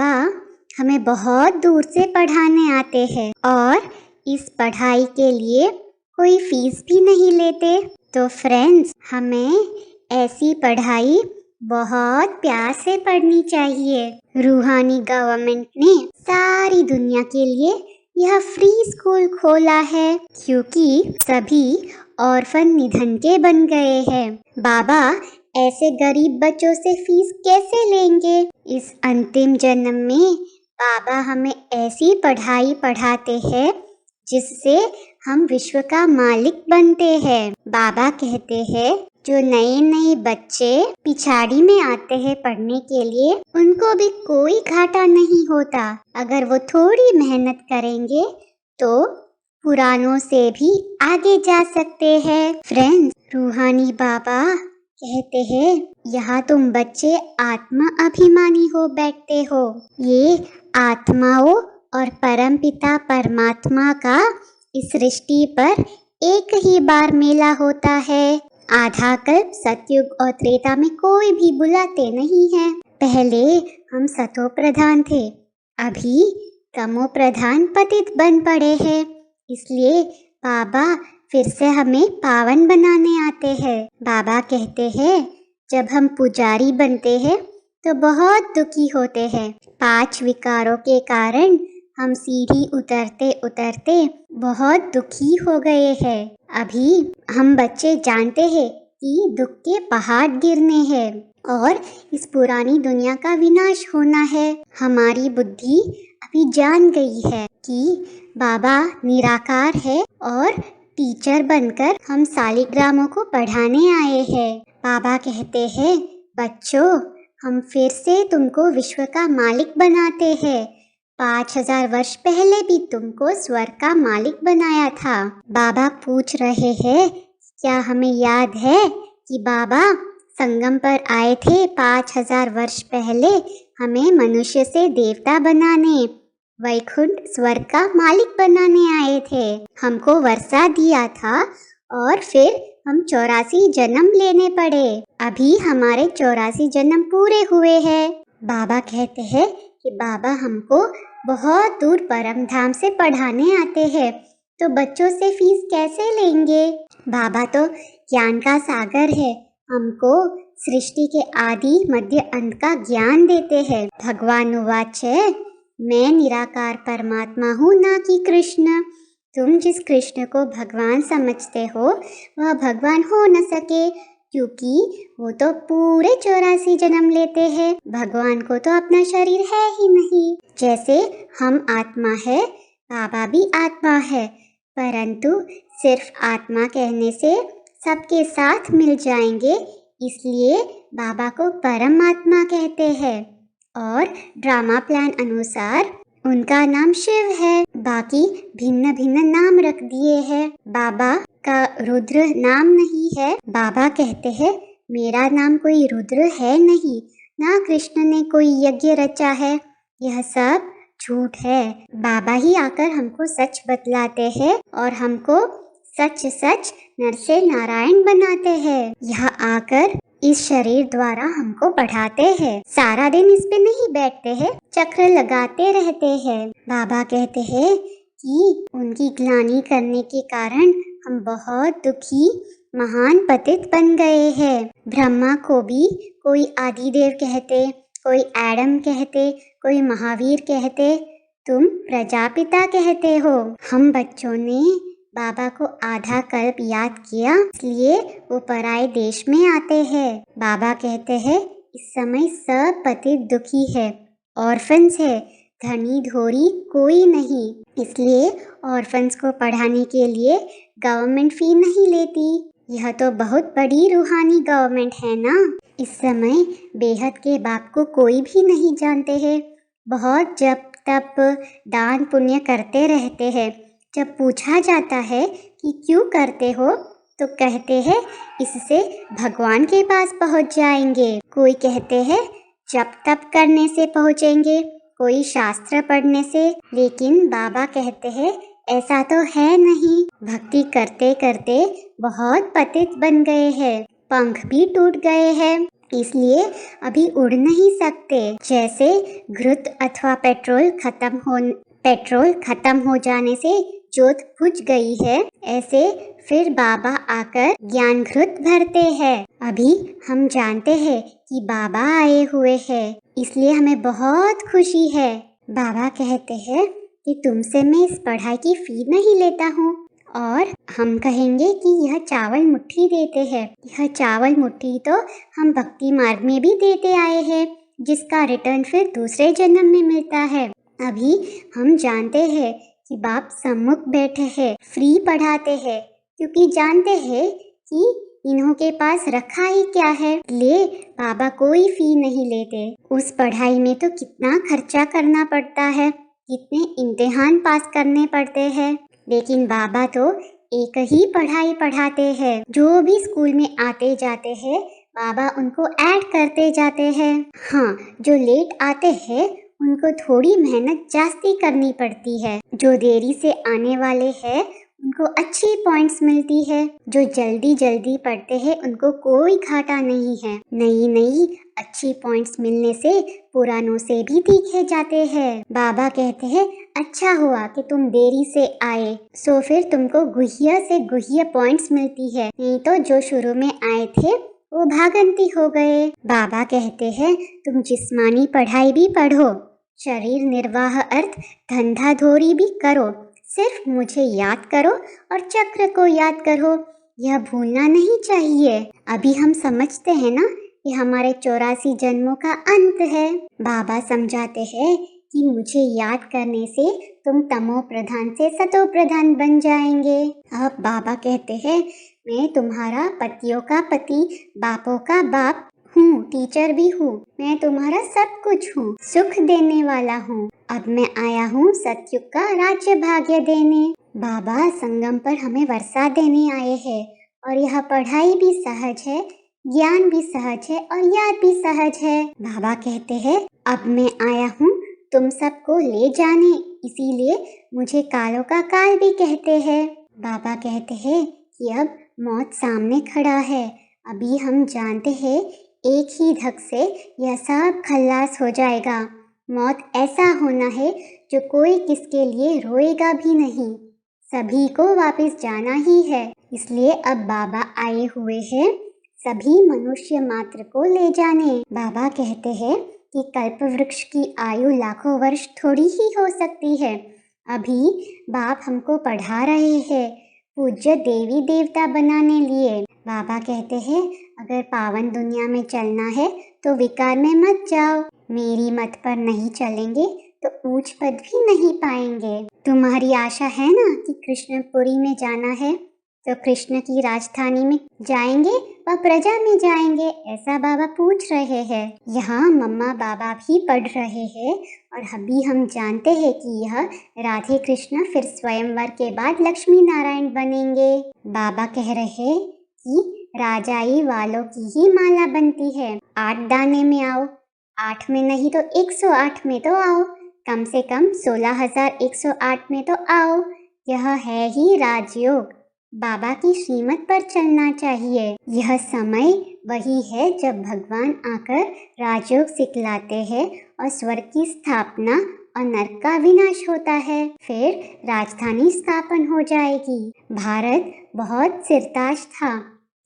बाबा हमें बहुत दूर से पढ़ाने आते हैं और इस पढ़ाई के लिए कोई फीस भी नहीं लेते। तो फ्रेंड्स, हमें ऐसी पढ़ाई बहुत प्यार से पढ़नी चाहिए। रूहानी गवर्नमेंट ने सारी दुनिया के लिए यह फ्री स्कूल खोला है क्योंकि सभी ऑर्फन निधन के बन गए हैं। बाबा ऐसे गरीब बच्चों से फीस कैसे लेंगे? इस अंतिम जन्म में बाबा हमें ऐसी पढ़ाई पढ़ाते हैं जिससे हम विश्व का मालिक बनते हैं। बाबा कहते हैं जो नए नए बच्चे पिछाड़ी में आते हैं पढ़ने के लिए, उनको भी कोई घाटा नहीं होता। अगर वो थोड़ी मेहनत करेंगे तो पुरानों से भी आगे जा सकते हैं। फ्रेंड्स, रूहानी बाबा कहते हैं यहाँ तुम बच्चे आत्मा अभिमानी हो बैठते हो। ये आत्माओं और परमपिता परमात्मा का इस सृष्टि पर एक ही बार मेला होता है। आधा कल्प, सतयुग और त्रेता में कोई भी बुलाते नहीं है। पहले हम सतो प्रधान थे, अभी तमो प्रधान पतित बन पड़े हैं। इसलिए बाबा फिर से हमें पावन बनाने आते हैं। बाबा कहते हैं जब हम पुजारी बनते हैं तो बहुत दुखी होते हैं। 5 विकारों के कारण हम सीढ़ी उतरते उतरते बहुत दुखी हो गए हैं। अभी हम बच्चे जानते हैं कि दुख के पहाड़ गिरने हैं और इस पुरानी दुनिया का विनाश होना है। हमारी बुद्धि अभी जान गई है कि बाबा निराकार है और टीचर बनकर हम सालिग्रामों को पढ़ाने आए हैं। बाबा कहते हैं बच्चों, हम फिर से तुमको विश्व का मालिक बनाते हैं। 5000 वर्ष पहले भी तुमको स्वर्ग का मालिक बनाया था। बाबा पूछ रहे हैं क्या हमें याद है कि बाबा संगम पर आए थे 5000 वर्ष पहले हमें मनुष्य से देवता बनाने, वैकुंठ स्वर्ग का मालिक बनाने आए थे। हमको वर्षा दिया था और फिर हम 84 जन्म लेने पड़े। अभी हमारे 84 जन्म पूरे हुए हैं। बाबा कहते हैं कि बाबा हमको बहुत दूर परम धाम से पढ़ाने आते हैं, तो बच्चों से फीस कैसे लेंगे? बाबा तो ज्ञान का सागर है, हमको सृष्टि के आदि मध्य अंत का ज्ञान देते हैं। भगवान उवाच मैं निराकार परमात्मा हूँ, ना कि कृष्ण। तुम जिस कृष्ण को भगवान समझते हो वह भगवान हो न सके, क्योंकि वो तो पूरे 84 जन्म लेते हैं। भगवान को तो अपना शरीर है ही नहीं। जैसे हम आत्मा है, बाबा भी आत्मा है, परंतु सिर्फ आत्मा कहने से सबके साथ मिल जाएंगे, इसलिए बाबा को परमात्मा कहते हैं। और ड्रामा प्लान अनुसार उनका नाम शिव है, बाकी भिन्न भिन्न नाम रख दिए हैं। बाबा का रुद्र नाम नहीं है। बाबा कहते हैं मेरा नाम कोई रुद्र है नहीं, ना कृष्ण ने कोई यज्ञ रचा है, यह सब झूठ है। बाबा ही आकर हमको सच बतलाते हैं और हमको सच सच नर से नारायण बनाते हैं। यहाँ आकर इस शरीर द्वारा हमको पढ़ाते हैं। सारा दिन इस पे नहीं बैठते हैं, चक्र लगाते रहते हैं। बाबा कहते हैं कि उनकी ग्लानि करने के कारण हम बहुत दुखी महान पतित बन गए हैं। ब्रह्मा को भी कोई आदिदेव कहते, कोई एडम कहते, कोई महावीर कहते, तुम प्रजापिता कहते हो। हम बच्चों ने बाबा को आधा कल्प याद किया, इसलिए वो पराये देश में आते हैं। बाबा कहते हैं इस समय सब पतित दुखी है, ऑर्फन्स है, धनी धोरी कोई नहीं, इसलिए ऑर्फन्स को पढ़ाने के लिए गवर्नमेंट फी नहीं लेती। यह तो बहुत बड़ी रूहानी गवर्नमेंट है ना। इस समय बेहद के बाप को कोई भी नहीं जानते हैं, बहुत जप तप दान पुण्य करते रहते हैं। जब पूछा जाता है कि क्यों करते हो तो कहते हैं इससे भगवान के पास पहुंच जाएंगे। कोई कहते हैं जप तप करने से पहुंचेंगे, कोई शास्त्र पढ़ने से, लेकिन बाबा कहते हैं ऐसा तो है नहीं। भक्ति करते करते बहुत पतित बन गए हैं, पंख भी टूट गए हैं। इसलिए अभी उड़ नहीं सकते। जैसे घृत अथवा पेट्रोल खत्म हो जाने से जोत बुझ गई है, ऐसे फिर बाबा आकर ज्ञान घृत भरते हैं। अभी हम जानते हैं कि बाबा आए हुए हैं, इसलिए हमें बहुत खुशी है। बाबा कहते हैं कि तुमसे मैं इस पढ़ाई की फी नहीं लेता हूँ, और हम कहेंगे कि यह चावल मुट्ठी देते हैं। यह चावल मुट्ठी तो हम भक्ति मार्ग में भी देते आए हैं, जिसका रिटर्न फिर दूसरे जन्म में मिलता है। अभी हम जानते हैं कि बाप सम्मुख बैठे हैं, फ्री पढ़ाते हैं, क्योंकि जानते हैं कि इन्हों के पास रखा ही क्या है। ले बाबा कोई फी नहीं लेते। उस पढ़ाई में तो कितना खर्चा करना पड़ता है, कितने इम्तिहान पास करने पड़ते हैं, लेकिन बाबा तो एक ही पढ़ाई पढ़ाते हैं। जो भी स्कूल में आते जाते हैं, बाबा उनको ऐड करते जाते हैं। हाँ, जो लेट आते हैं उनको थोड़ी मेहनत जास्ती करनी पड़ती है। जो देरी से आने वाले हैं उनको अच्छी पॉइंट्स मिलती है। जो जल्दी जल्दी पढ़ते हैं उनको कोई घाटा नहीं है। नई नई अच्छी पॉइंट्स मिलने से पुरानों से भी तीखे जाते हैं। बाबा कहते हैं अच्छा हुआ कि तुम देरी से आए, सो फिर तुमको गुहिया से गुहिया पॉइंट्स मिलती है, नहीं तो जो शुरू में आए थे वो भागंती हो गए। बाबा कहते हैं तुम जिस्मानी पढ़ाई भी पढ़ो, शरीर निर्वाह अर्थ धंधा धोरी भी करो, सिर्फ मुझे याद करो और चक्र को याद करो, यह भूलना नहीं चाहिए। अभी हम समझते हैं ना कि हमारे 84 जन्मों का अंत है। बाबा समझाते हैं कि मुझे याद करने से तुम तमो प्रधान से सतो प्रधान बन जाएंगे। अब बाबा कहते हैं मैं तुम्हारा पतियों का पति, बापों का बाप हूँ, टीचर भी हूँ, मैं तुम्हारा सब कुछ हूँ, सुख देने वाला हूँ। अब मैं आया हूँ सतयुग का राज्य भाग्य देने। बाबा संगम पर हमें वर्षा देने आए हैं, और यह पढ़ाई भी सहज है, ज्ञान भी सहज है और याद भी सहज है। बाबा कहते हैं अब मैं आया हूँ तुम सबको ले जाने, इसीलिए मुझे कालों का काल भी कहते हैं। बाबा कहते हैं कि अब मौत सामने खड़ा है। अभी हम जानते हैं एक ही धक से यह सब खल्लास हो जाएगा। मौत ऐसा होना है जो कोई किसके लिए रोएगा भी नहीं, सभी को वापस जाना ही है। इसलिए अब बाबा आए हुए हैं सभी मनुष्य मात्र को ले जाने। बाबा कहते हैं कि कल्प वृक्ष की आयु लाखों वर्ष थोड़ी ही हो सकती है। अभी बाप हमको पढ़ा रहे हैं पूज्य देवी देवता बनाने लिए। बाबा कहते हैं अगर पावन दुनिया में चलना है तो विकार में मत जाओ, मेरी मत पर नहीं चलेंगे तो ऊंच पद भी नहीं पाएंगे। तुम्हारी आशा है ना कि कृष्णपुरी में जाना है, तो कृष्ण की राजधानी में जाएंगे व प्रजा में जाएंगे, ऐसा बाबा पूछ रहे हैं। यहाँ मम्मा बाबा भी पढ़ रहे हैं, और अभी हम जानते हैं कि यह राधे कृष्ण फिर स्वयंवर के बाद लक्ष्मी नारायण बनेंगे। बाबा कह रहे कि राजाई वालों की ही माला बनती है। 8 दाने में आओ, 8 में नहीं तो 108 में तो आओ, कम से कम 16,108 में तो आओ। यह है ही राजयोग। बाबा की श्रीमत पर चलना चाहिए। यह समय वही है जब भगवान आकर राजयोग सिखलाते हैं और स्वर्ग की स्थापना और नरक का विनाश होता है, फिर राजधानी स्थापन हो जाएगी। भारत बहुत सिरताज था,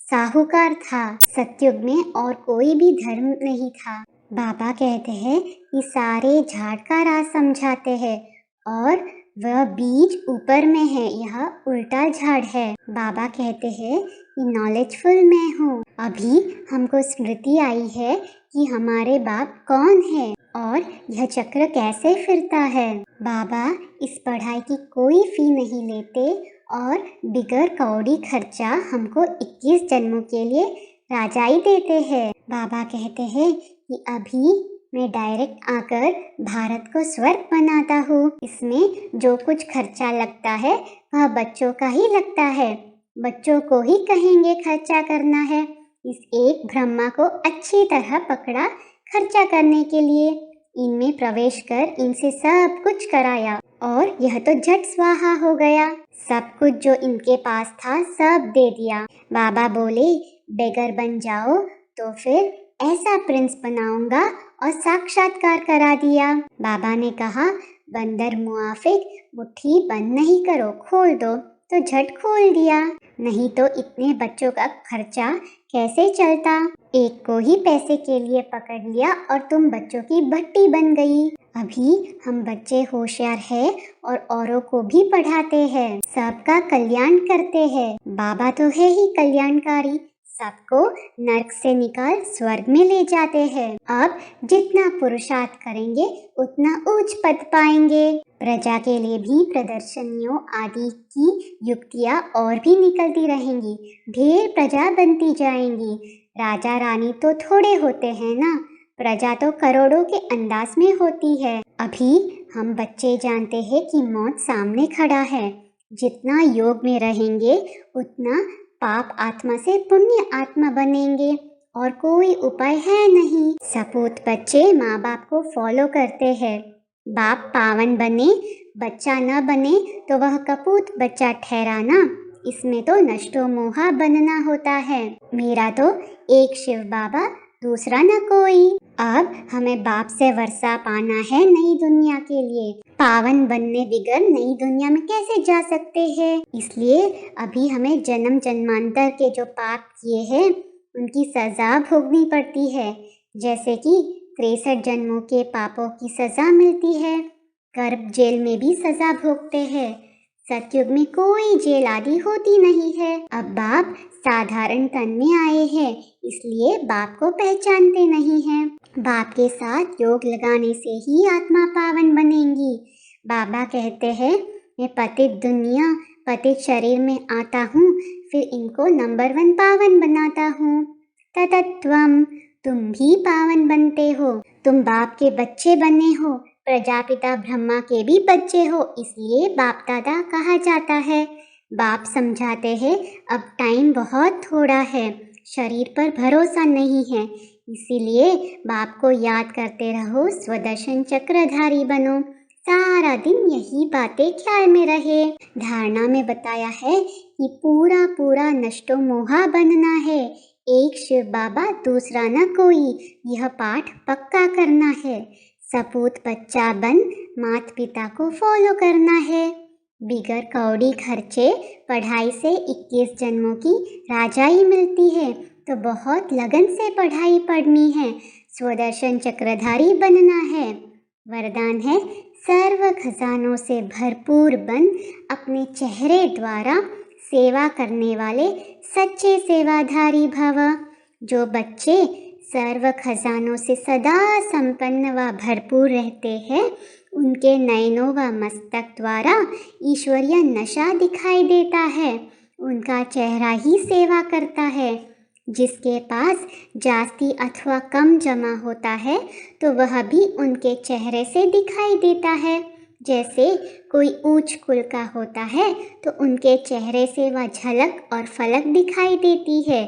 साहूकार था, सतयुग में और कोई भी धर्म नहीं था। बाबा कहते हैं कि सारे झाड़ का राज समझाते हैं, और वह बीज ऊपर में है, यह उल्टा झाड़ है। बाबा कहते हैं कि नॉलेजफुल मैं हूँ। अभी हमको स्मृति आई है कि हमारे बाप कौन है और यह चक्र कैसे फिरता है। बाबा इस पढ़ाई की कोई फी नहीं लेते, और बिगर कौड़ी खर्चा हमको 21 जन्मों के लिए राजाई देते हैं। बाबा कहते हैं कि अभी मैं डायरेक्ट आकर भारत को स्वर्ग बनाता हूँ। इसमें जो कुछ खर्चा लगता है वह बच्चों का ही लगता है, बच्चों को ही कहेंगे खर्चा करना है। इस एक ब्रह्मा को अच्छी तरह पकड़ा खर्चा करने के लिए, इनमें प्रवेश कर इनसे सब कुछ कराया, और यह तो झट स्वाहा हो गया। सब कुछ जो इनके पास था सब दे दिया। बाबा बोले बेगर बन जाओ तो फिर ऐसा प्रिंस बनाऊंगा और साक्षात्कार करा दिया। बाबा ने कहा, बंदर मुआफिक, मुट्ठी बंद नहीं करो, खोल दो। तो झट खोल दिया, नहीं तो इतने बच्चों का खर्चा कैसे चलता। एक को ही पैसे के लिए पकड़ लिया और तुम बच्चों की भट्टी बन गई। अभी हम बच्चे होशियार हैं और औरों को भी पढ़ाते हैं, सबका कल्याण करते हैं। बाबा तो है ही कल्याणकारी, सबको नरक से निकाल स्वर्ग में ले जाते हैं। अब जितना पुरुषार्थ करेंगे उतना उच्च पद पाएंगे। प्रजा के लिए भी प्रदर्शनियों आदि की युक्तियाँ और भी निकलती रहेंगी, ढेर प्रजा बनती जाएंगी। राजा रानी तो थोड़े होते हैं ना, प्रजा तो करोड़ों के अंदाज में होती है। अभी हम बच्चे जानते हैं कि मौत सामने खड़ा है। जितना योग में रहेंगे उतना पाप आत्मा से पुण्य आत्मा बनेंगे, और कोई उपाय है नहीं। सपूत बच्चे माँ बाप को फॉलो करते हैं। बाप पावन बने, बच्चा न बने तो वह कपूत बच्चा ठहराना, इसमें तो नष्टो मोहा बनना होता है। मेरा तो एक शिव बाबा, दूसरा न कोई। अब हमें बाप से वर्षा पाना है नई दुनिया के लिए। पावन बनने बिगर नई दुनिया में कैसे जा सकते हैं। इसलिए अभी हमें जन्म जन्मांतर के जो पाप किए हैं उनकी सजा भोगनी पड़ती है। जैसे कि 63 जन्मों के पापों की सजा मिलती है। गर्भ जेल में भी सजा भोगते हैं। सतयुग में कोई जेल आदि होती नहीं है। अब बाप साधारण तन में आए हैं, इसलिए बाप को पहचानते नहीं हैं। बाप के साथ योग लगाने से ही आत्मा पावन बनेंगी। बाबा कहते हैं, मैं पतित दुनिया पतित शरीर में आता हूँ, फिर इनको नंबर 1 पावन बनाता हूँ। ततत्वम, तुम भी पावन बनते हो। तुम बाप के बच्चे बने हो, प्रजापिता ब्रह्मा के भी बच्चे हो, इसलिए बाप दादा कहा जाता है। बाप समझाते हैं, अब टाइम बहुत थोड़ा है, शरीर पर भरोसा नहीं है, इसीलिए बाप को याद करते रहो, स्वदर्शन चक्रधारी बनो। सारा दिन यही बातें ख्याल में रहे। धारणा में बताया है कि पूरा पूरा नष्टो मोहा बनना है। एक शिव बाबा, दूसरा न कोई, यह पाठ पक्का करना है। सपूत बच्चा बन माता पिता को फॉलो करना है। बिगर कौड़ी खर्चे पढ़ाई से 21 जन्मों की राजाई मिलती है, तो बहुत लगन से पढ़ाई पढ़नी है, स्वदर्शन चक्रधारी बनना है। वरदान है, सर्व खजानों से भरपूर बन अपने चेहरे द्वारा सेवा करने वाले सच्चे सेवाधारी भव। जो बच्चे सर्व खजानों से सदा संपन्न व भरपूर रहते हैं, उनके नयनों व मस्तक द्वारा ईश्वरीय नशा दिखाई देता है। उनका चेहरा ही सेवा करता है। जिसके पास जास्ती अथवा कम जमा होता है, तो वह भी उनके चेहरे से दिखाई देता है। जैसे कोई ऊंच कुल का होता है, तो उनके चेहरे से वह झलक और फलक दिखाई देती है।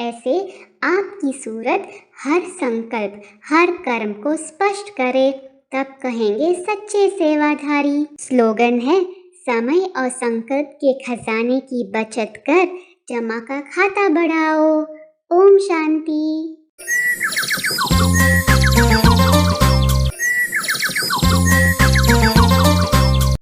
ऐसे आपकी सूरत हर संकल्प, हर कर्म को स्पष्ट करे, तब कहेंगे सच्चे सेवाधारी। स्लोगन है, समय और संकल्प के खजाने की बचत कर जमा का खाता बढ़ाओ। ओम शांति।